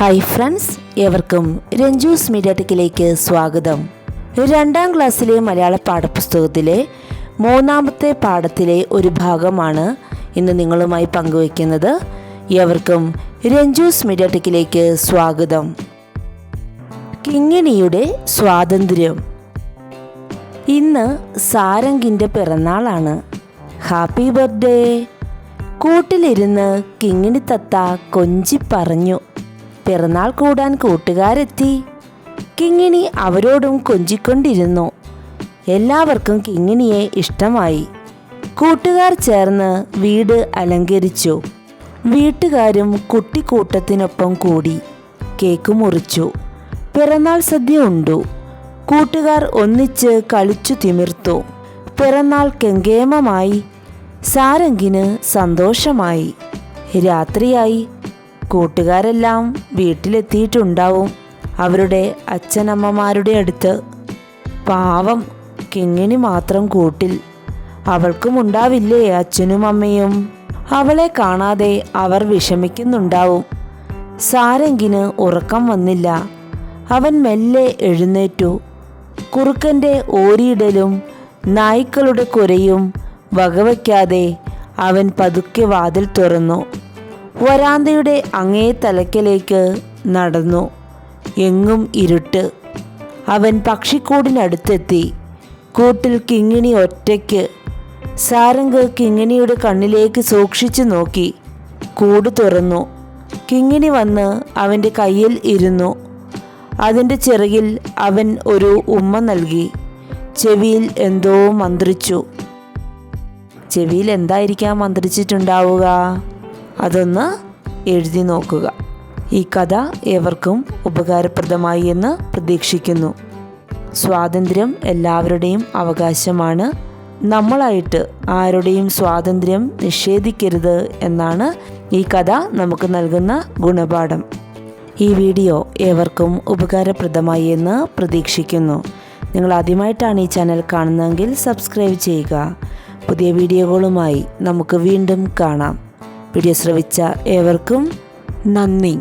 Hi friends, ഏവർക്കും Ranju's media ടെക്കിലേക്ക് സ്വാഗതം. 2ാം ക്ലാസ്സിലെ മലയാള പാഠപുസ്തകത്തിലെ 3ാമത്തെ പാഠത്തിലെ ഒരു ഭാഗമാണ് ഇന്ന് നിങ്ങളുമായി പങ്കുവയ്ക്കുന്നത്. ഏവർക്കും രഞ്ജൂസ് മീഡിയ ടെക്കിലേക്ക് സ്വാഗതം. കിങ്ങിണിയുടെ സ്വാതന്ത്ര്യം. ഇന്ന് സാരംഗിൻ്റെ പിറന്നാളാണ്. Happy birthday. കൂട്ടിലിരുന്ന് കിങ്ങിണി തത്ത കൊഞ്ചി പറഞ്ഞു. പിറന്നാൾ കൂടാൻ കൂട്ടുകാരെത്തി. കിങ്ങിണി അവരോടും കൊഞ്ചിക്കൊണ്ടിരുന്നു. എല്ലാവർക്കും കിങ്ങിണിയെ ഇഷ്ടമായി. കൂട്ടുകാർ ചേർന്ന് വീട് അലങ്കരിച്ചു. വീട്ടുകാരും കുട്ടിക്കൂട്ടത്തിനൊപ്പം കൂടി. കേക്ക് മുറിച്ചു. പിറന്നാൾ സദ്യ ഉണ്ടു. കൂട്ടുകാർ ഒന്നിച്ച് കളിച്ചു തിമിർത്തു. പിറന്നാൾ കെങ്കേമമായി. സാരംഗിന് സന്തോഷമായി. രാത്രിയായി. കൂട്ടുകാരെല്ലാം വീട്ടിലെത്തിയിട്ടുണ്ടാവും. അവരുടെ അച്ഛനമ്മമാരുടെ അടുത്ത്. പാവം കിങ്ങിണി മാത്രം കൂട്ടിൽ. അവൾക്കും ഉണ്ടാവില്ലേ അച്ഛനും അമ്മയും? അവളെ കാണാതെ അവർ വിഷമിക്കുന്നുണ്ടാവും. സാരംഗിന് ഉറക്കം വന്നില്ല. അവൻ മെല്ലെ എഴുന്നേറ്റു. കുറുക്കൻ്റെ ഓരിയിടലും നായ്ക്കളുടെ കുരയും വകവയ്ക്കാതെ അവൻ പതുക്കെ വാതിൽ തുറന്നു. വരാന്തയുടെ അങ്ങേ തലക്കലേക്ക് നടന്നു. എങ്ങും ഇരുട്ട്. അവൻ പക്ഷിക്കൂടിനടുത്തെത്തി. കൂട്ടിൽ കിങ്ങിണി ഒറ്റയ്ക്ക്. സാരംഗ് കിങ്ങിണിയുടെ കണ്ണിലേക്ക് സൂക്ഷിച്ചു നോക്കി. കൂട് തുറന്നു. കിങ്ങിണി വന്ന് അവൻ്റെ കയ്യിൽ ഇരുന്നു. അതിൻ്റെ ചിറകിൽ അവൻ ഒരു ഉമ്മ നൽകി. ചെവിയിൽ എന്തോ മന്ത്രിച്ചു. ചെവിയിൽ എന്തായിരിക്കാം മന്ത്രിച്ചിട്ടുണ്ടാവുക? അതൊന്ന് എഴുതി നോക്കുക. ഈ കഥ ഏവർക്കും ഉപകാരപ്രദമായി എന്ന് പ്രതീക്ഷിക്കുന്നു. സ്വാതന്ത്ര്യം എല്ലാവരുടെയും അവകാശമാണ്. നമ്മളായിട്ട് ആരുടെയും സ്വാതന്ത്ര്യം നിഷേധിക്കരുത് എന്നാണ് ഈ കഥ നമുക്ക് നൽകുന്ന ഗുണപാഠം. ഈ വീഡിയോ ഏവർക്കും ഉപകാരപ്രദമായി എന്ന് പ്രതീക്ഷിക്കുന്നു. നിങ്ങൾ ആദ്യമായിട്ടാണ് ഈ ചാനൽ കാണുന്നതെങ്കിൽ സബ്സ്ക്രൈബ് ചെയ്യുക. പുതിയ വീഡിയോകളുമായി നമുക്ക് വീണ്ടും കാണാം. വീഡിയോ ശ്രവിച്ച ഏവർക്കും നന്ദി.